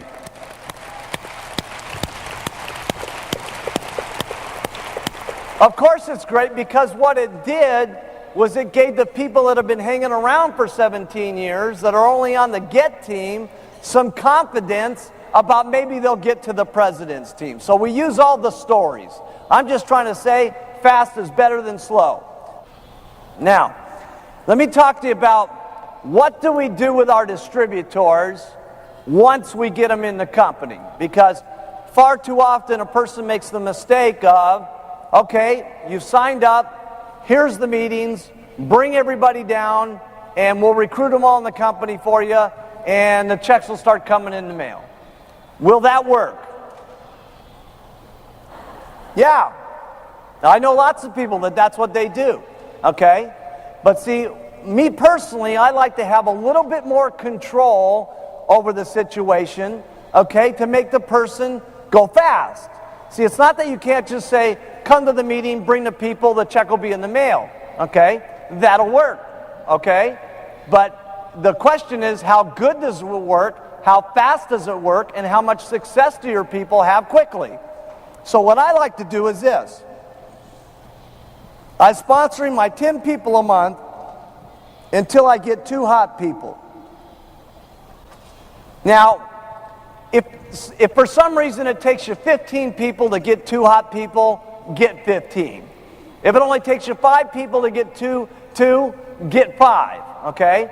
Of course it's great because what it did was it gave the people that have been hanging around for 17 years that are only on the get team some confidence about maybe they'll get to the president's team. So we use all the stories. I'm just trying to say fast is better than slow. Now, let me talk to you about what do we do with our distributors once we get them in the company. Because far too often a person makes the mistake of, okay, you've signed up, here's the meetings, bring everybody down, and we'll recruit them all in the company for you, and the checks will start coming in the mail. Will that work? Yeah. Now, I know lots of people that's what they do, okay? But see, me personally, I like to have a little bit more control over the situation, okay, to make the person go fast. See, it's not that you can't just say, come to the meeting, bring the people, the check will be in the mail, okay? That'll work, okay? But the question is, how good does it work, how fast does it work, and how much success do your people have quickly? So what I like to do is this. I'm sponsoring my 10 people a month until I get 2 hot people. Now, if for some reason it takes you 15 people to get 2 hot people, get 15. If it only takes you 5 people to get two, get 5, okay?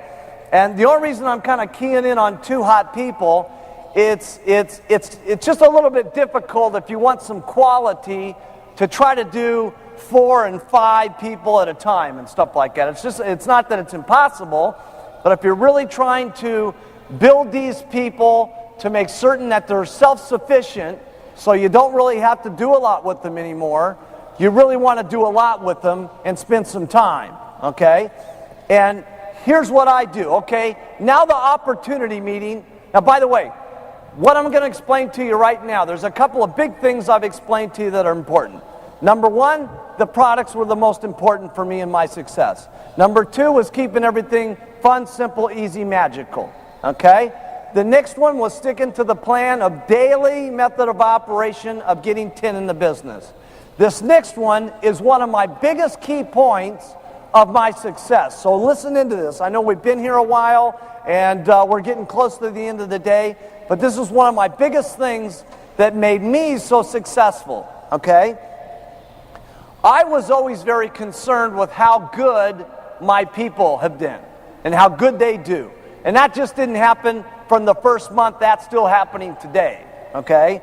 And the only reason I'm kind of keying in on 2 hot people, it's just a little bit difficult if you want some quality to try to do 4 and 5 people at a time and stuff like that. It's not that it's impossible, but if you're really trying to build these people to make certain that they're self-sufficient, so you don't really have to do a lot with them anymore, you really want to do a lot with them and spend some time, okay? And here's what I do, okay? Now the opportunity meeting. Now, by the way, what I'm going to explain to you right now, there's a couple of big things I've explained to you that are important. Number 1, the products were the most important for me in my success. Number 2 was keeping everything fun, simple, easy, magical, okay? The next one was sticking to the plan of daily method of operation of getting 10 in the business. This next one is one of my biggest key points of my success. So listen into this. I know we've been here a while and we're getting close to the end of the day, but this is one of my biggest things that made me so successful, okay? I was always very concerned with how good my people have done and how good they do. And that just didn't happen from the first month. That's still happening today, okay?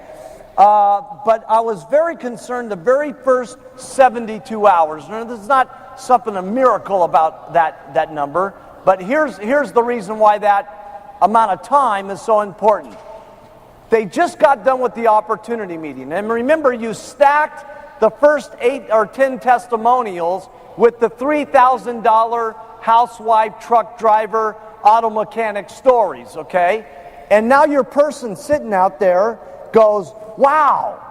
But I was very concerned the very first 72 hours. Now, there's not something a miracle about that number, but here's the reason why that amount of time is so important. They just got done with the opportunity meeting. And remember, you stacked the first 8 or 10 testimonials with the $3,000 housewife, truck driver, auto mechanic stories, okay? And now your person sitting out there goes, wow,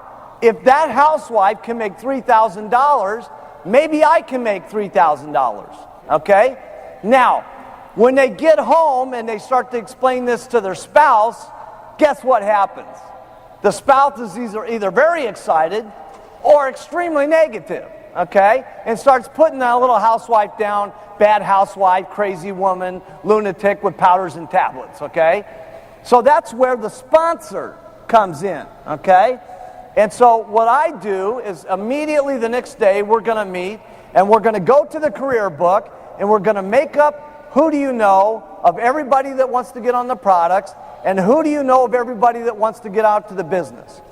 if that housewife can make $3,000, maybe I can make $3,000, okay? Now, when they get home and they start to explain this to their spouse, guess what happens? The spouse is either very excited or extremely negative, okay? And starts putting that little housewife down, bad housewife, crazy woman, lunatic with powders and tablets, okay? So that's where the sponsor comes in, okay? And so what I do is immediately the next day we're going to meet and we're going to go to the career book and we're going to make up who do you know of everybody that wants to get on the products and who do you know of everybody that wants to get out to the business.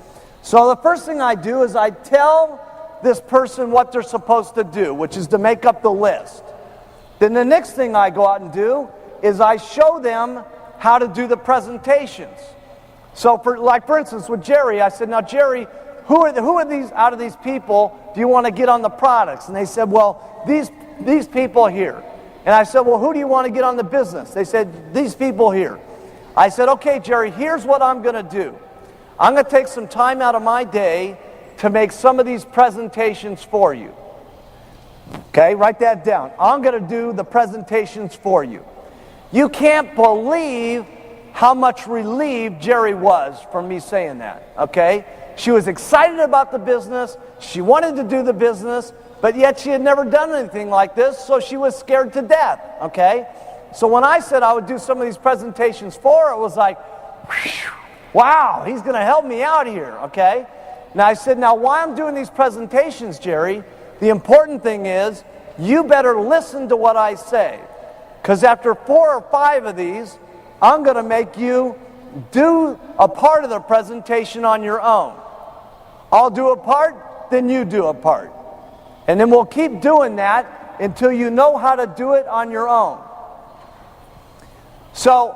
So the first thing I do is I tell this person what they're supposed to do, which is to make up the list. Then the next thing I go out and do is I show them how to do the presentations. So for instance with Jerry, I said, now Jerry, who are these out of these people do you want to get on the products? And they said, well, these people here. And I said, well, who do you want to get on the business? They said, these people here. I said, okay, Jerry, here's what I'm going to do. I'm going to take some time out of my day to make some of these presentations for you. Okay, write that down. I'm going to do the presentations for you. You can't believe how much relieved Jerry was from me saying that, okay? She was excited about the business. She wanted to do the business, but yet she had never done anything like this, so she was scared to death, okay? So when I said I would do some of these presentations for her, it was like, whew, wow, he's going to help me out here, okay? Now I said, now why I'm doing these presentations, Jerry, the important thing is you better listen to what I say, because after 4 or 5 of these, I'm going to make you do a part of the presentation on your own. I'll do a part, then you do a part. And then we'll keep doing that until you know how to do it on your own. So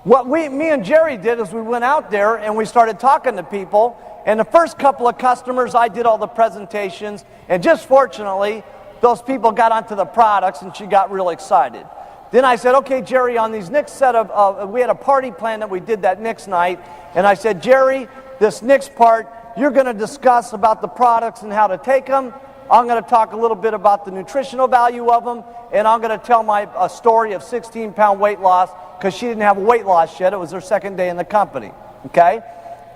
what me and Jerry did is we went out there and we started talking to people. And the first couple of customers, I did all the presentations. And just fortunately, those people got onto the products and she got real excited. Then I said, okay, Jerry, on these next set of, we had a party plan that we did that next night. And I said, Jerry, this next part, you're going to discuss about the products and how to take them. I'm going to talk a little bit about the nutritional value of them. And I'm going to tell a story of 16-pound weight loss because she didn't have a weight loss yet. It was her second day in the company. Okay?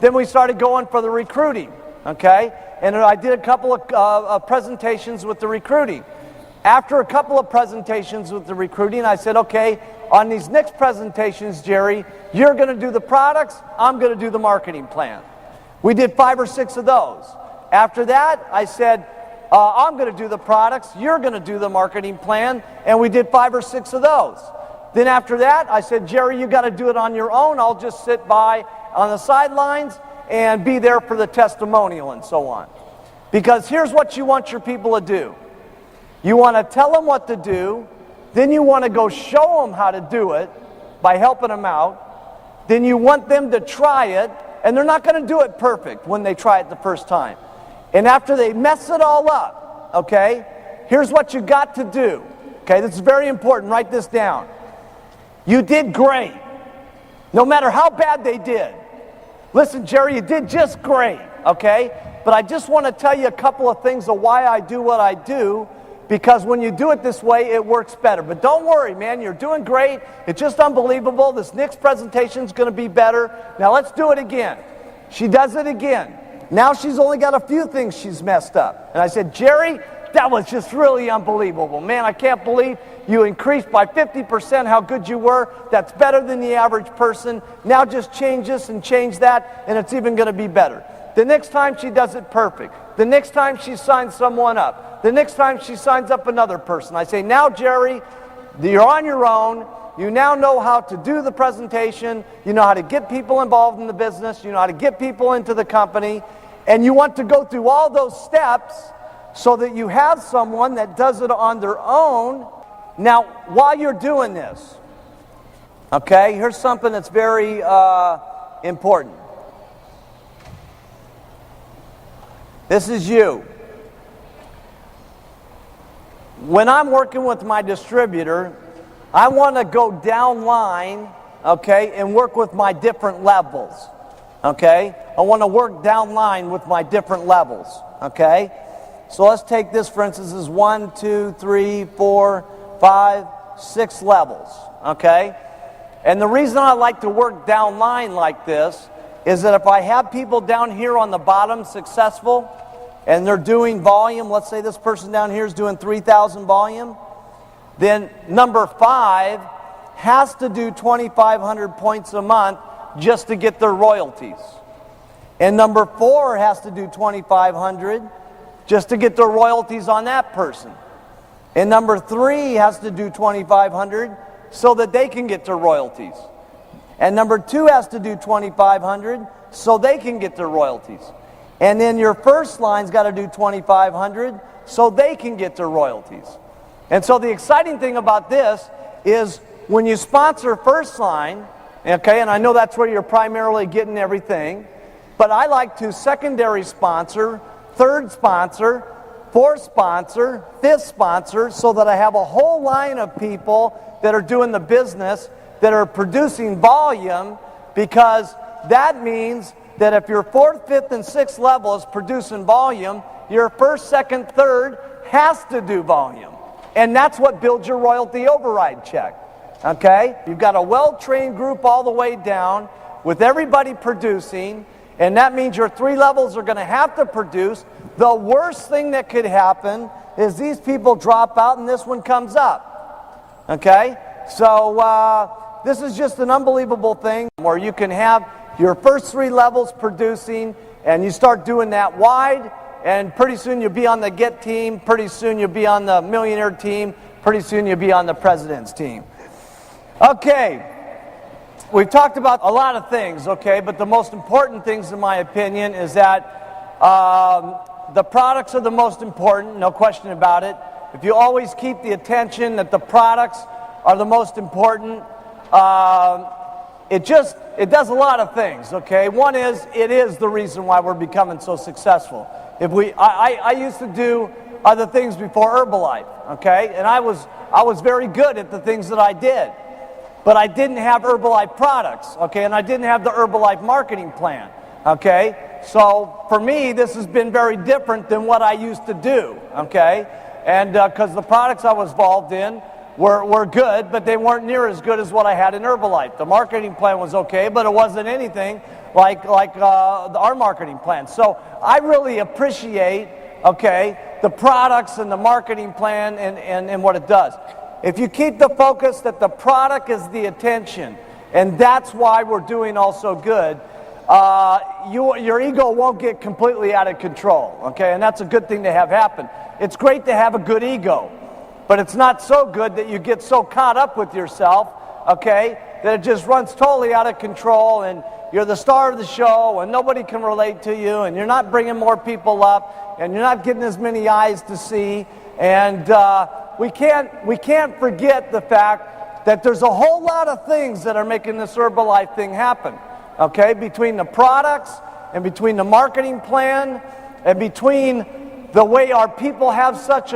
Then we started going for the recruiting. okay? And I did a couple of presentations with the recruiting. After a couple of presentations with the recruiting, I said, okay, on these next presentations, Jerry, you're going to do the products, I'm going to do the marketing plan. We did 5 or 6 of those. After that, I said, I'm going to do the products, you're going to do the marketing plan, and we did 5 or 6 of those. Then after that, I said, Jerry, you got to do it on your own. I'll just sit by on the sidelines and be there for the testimonial and so on. Because here's what you want your people to do. You want to tell them what to do, then you want to go show them how to do it by helping them out. Then you want them to try it, and they're not going to do it perfect when they try it the first time. And after they mess it all up, okay, here's what you got to do. Okay, this is very important. Write this down. You did great, no matter how bad they did. Listen, Jerry, you did just great, okay? But I just want to tell you a couple of things of why I do what I do, because when you do it this way, it works better. But don't worry, man, you're doing great. It's just unbelievable. This next presentation is going to be better. Now let's do it again. She does it again. Now she's only got a few things she's messed up. And I said, Jerry, that was just really unbelievable. Man, I can't believe you increased by 50% how good you were. That's better than the average person. Now just change this and change that, and it's even going to be better. The next time she does it perfect. The next time she signs someone up. The next time she signs up another person. I say, now, Jerry, you're on your own. You now know how to do the presentation. You know how to get people involved in the business. You know how to get people into the company. And you want to go through all those steps so that you have someone that does it on their own. Now, while you're doing this, okay, here's something that's very important. This is you. When I'm working with my distributor, I want to go down line, okay, and work with my different levels, okay? I want to work down line with my different levels, okay? So let's take this, for instance, as 1, 2, 3, 4, 5, 6 levels, okay? And the reason I like to work down line like this is that if I have people down here on the bottom successful, and they're doing volume, let's say this person down here is doing 3,000 volume, then number 5 has to do 2,500 points a month just to get their royalties. And number 4 has to do 2,500 just to get their royalties on that person. And number 3 has to do 2,500 so that they can get their royalties. And number 2 has to do 2,500 so they can get their royalties. And then your first line's got to do 2,500 so they can get their royalties. And so the exciting thing about this is when you sponsor first line, okay, and I know that's where you're primarily getting everything, but I like to secondary sponsor, third sponsor, fourth sponsor, fifth sponsor, so that I have a whole line of people that are doing the business, that are producing volume, because that means that if your 4th, 5th, and 6th level is producing volume, your 1st, 2nd, 3rd has to do volume. And that's what builds your royalty override check. Okay? You've got a well-trained group all the way down with everybody producing, and that means your 3 levels are going to have to produce. The worst thing that could happen is these people drop out and this one comes up. Okay? So this is just an unbelievable thing where you can have your first 3 levels producing, and you start doing that wide, and pretty soon you'll be on the GET team, pretty soon you'll be on the millionaire team, pretty soon you'll be on the president's team. Okay, we've talked about a lot of things, okay, but the most important things, in my opinion, is that the products are the most important, no question about it. If you always keep the attention that the products are the most important, it does a lot of things, okay? One is, it is the reason why we're becoming so successful. I used to do other things before Herbalife, okay? And I was very good at the things that I did. But I didn't have Herbalife products, okay? And I didn't have the Herbalife marketing plan, okay? So for me, this has been very different than what I used to do, okay? And because the products I was involved in were good, but they weren't near as good as what I had in Herbalife. The marketing plan was okay, but it wasn't anything like our marketing plan. So I really appreciate, the products and the marketing plan and what it does. If you keep the focus that the product is the attention, and that's why we're doing also good, your ego won't get completely out of control, and that's a good thing to have happen. It's great to have a good ego, but it's not so good that you get so caught up with yourself, that it just runs totally out of control and you're the star of the show and nobody can relate to you and you're not bringing more people up and you're not getting as many eyes to see. And we can't forget the fact that there's a whole lot of things that are making this Herbalife thing happen, between the products and between the marketing plan and between the way our people have such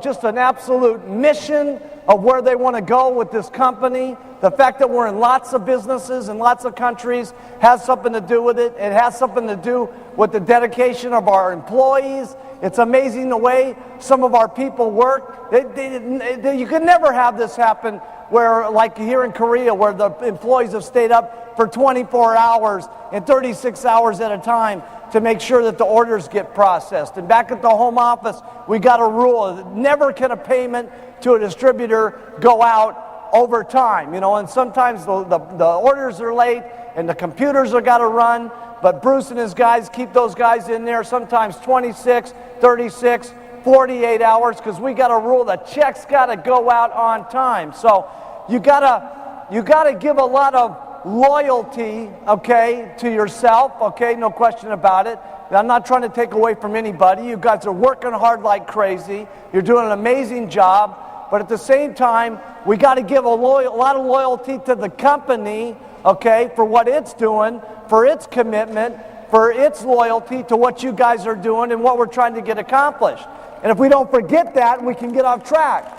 just an absolute mission of where they want to go with this company. The fact that we're in lots of businesses and lots of countries has something to do with it. It has something to do with the dedication of our employees. It's amazing the way some of our people work. You could never have this happen where, like here in Korea, where the employees have stayed up for 24 hours and 36 hours at a time to make sure that the orders get processed. And back at the home office, we got a rule that never can a payment to a distributor go out over time. And sometimes the orders are late and the computers are got to run, but Bruce and his guys keep those guys in there sometimes 26, 36, 48 hours because we got a rule that checks got to go out on time. So you gotta give a lot of loyalty, to yourself, no question about it. I'm not trying to take away from anybody. You guys are working hard like crazy. You're doing an amazing job. But at the same time, we got to give a lot of loyalty to the company, for what it's doing, for its commitment, for its loyalty to what you guys are doing and what we're trying to get accomplished. And if we don't forget that, we can get off track.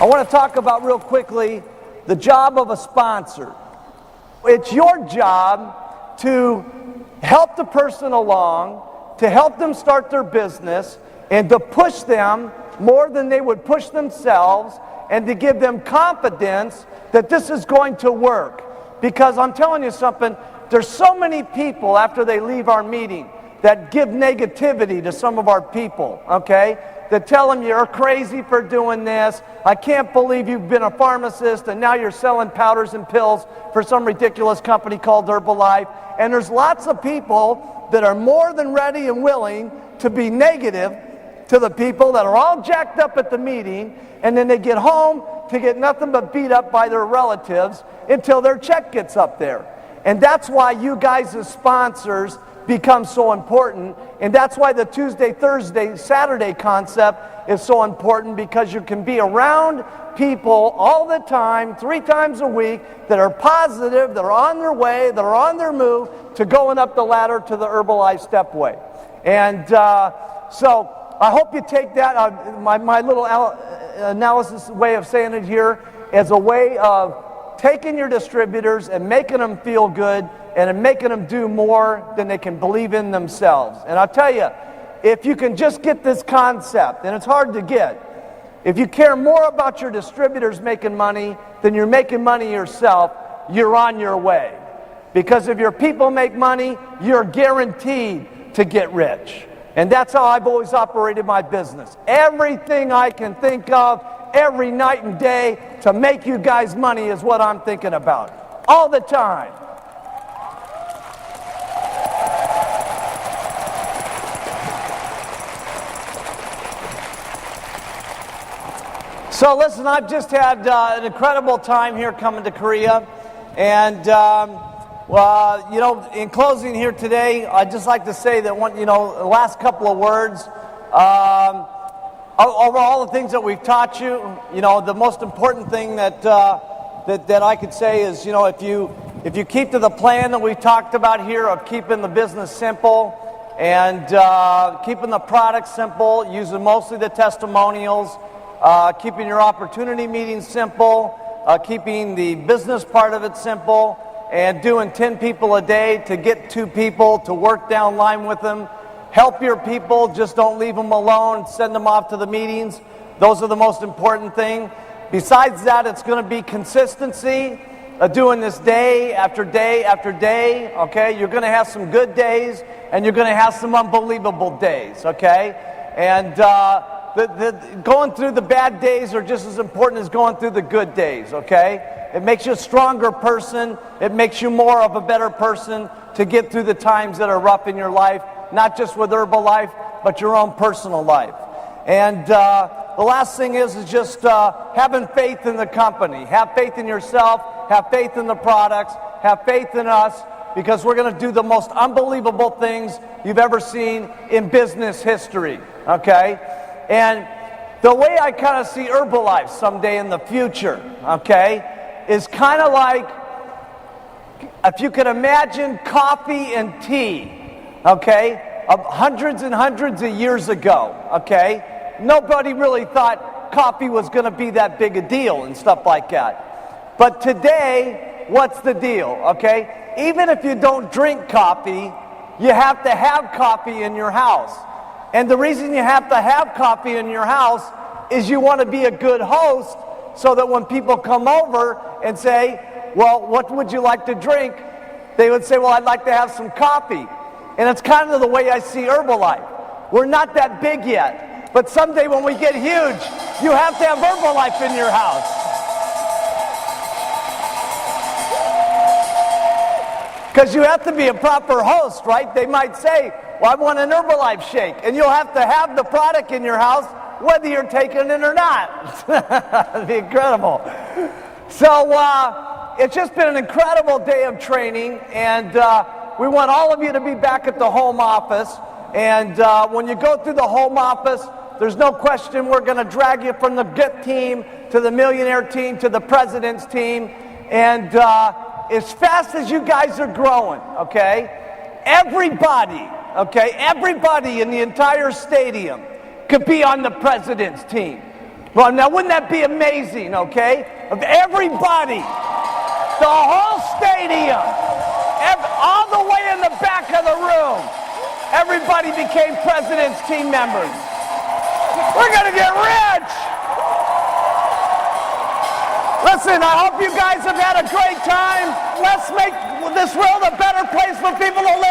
I want to talk about real quickly the job of a sponsor. It's your job to help the person along, to help them start their business, and to push them more than they would push themselves, and to give them confidence that this is going to work. Because I'm telling you something, there's so many people after they leave our meeting that give negativity to some of our people, that tell them you're crazy for doing this. I can't believe you've been a pharmacist and now you're selling powders and pills for some ridiculous company called Herbalife. And there's lots of people that are more than ready and willing to be negative to the people that are all jacked up at the meeting, and then they get home to get nothing but beat up by their relatives until their check gets up there. And that's why you guys as sponsors become so important, and that's why the Tuesday, Thursday, Saturday concept is so important, because you can be around people all the time, 3 times a week, that are positive, that are on their way, that are on their move to going up the ladder to the Herbalife Stepway. And so I hope you take that, my little analysis way of saying it here, as a way of taking your distributors and making them feel good and making them do more than they can believe in themselves. And I'll tell you, if you can just get this concept, and it's hard to get, if you care more about your distributors making money than you're making money yourself, you're on your way. Because if your people make money, you're guaranteed to get rich. And that's how I've always operated my business. Everything I can think of, every night and day, to make you guys money is what I'm thinking about. All the time. So listen, I've just had an incredible time here coming to Korea. And, in closing here today, I'd just like to say that, the last couple of words, over all the things that we've taught you, the most important thing that I could say is, if you keep to the plan that we've talked about here of keeping the business simple and keeping the product simple, using mostly the testimonials, keeping your opportunity meetings simple, keeping the business part of it simple, and doing 10 people a day to get 2 people to work down line with them. Help your people, just don't leave them alone, send them off to the meetings. Those are the most important thing. Besides that, it's going to be consistency, doing this day after day after day, okay? You're going to have some good days, and you're going to have some unbelievable days, okay? And going through the bad days are just as important as going through the good days, okay? It makes you a stronger person. It makes you more of a better person to get through the times that are rough in your life, not just with Herbalife, but your own personal life. And the last thing is just having faith in the company. Have faith in yourself. Have faith in the products. Have faith in us, because we're going to do the most unbelievable things you've ever seen in business history, okay? And the way I kind of see Herbalife someday in the future, okay, is kind of like, if you could imagine coffee and tea, okay, of hundreds and hundreds of years ago, okay? Nobody really thought coffee was going to be that big a deal and stuff like that. But today, what's the deal, okay? Even if you don't drink coffee, you have to have coffee in your house. And the reason you have to have coffee in your house is you want to be a good host, so that when people come over and say, well, what would you like to drink? They would say, well, I'd like to have some coffee. And it's kind of the way I see Herbalife. We're not that big yet, but someday when we get huge, you have to have Herbalife in your house. Because you have to be a proper host, right? They might say, well, I want an Herbalife shake. And you'll have to have the product in your house, whether you're taking it or not. That'd be incredible. So it's just been an incredible day of training. And we want all of you to be back at the home office. And when you go through the home office, there's no question we're going to drag you from the GIT team to the millionaire team to the president's team. And as fast as you guys are growing, okay, everybody in the entire stadium could be on the president's team. Well, now wouldn't that be amazing, okay? Of everybody, the whole stadium, all the way in the back of the room, everybody became president's team members. We're going to get rich! Listen, I hope you guys have had a great time. Let's make this world a better place for people to live.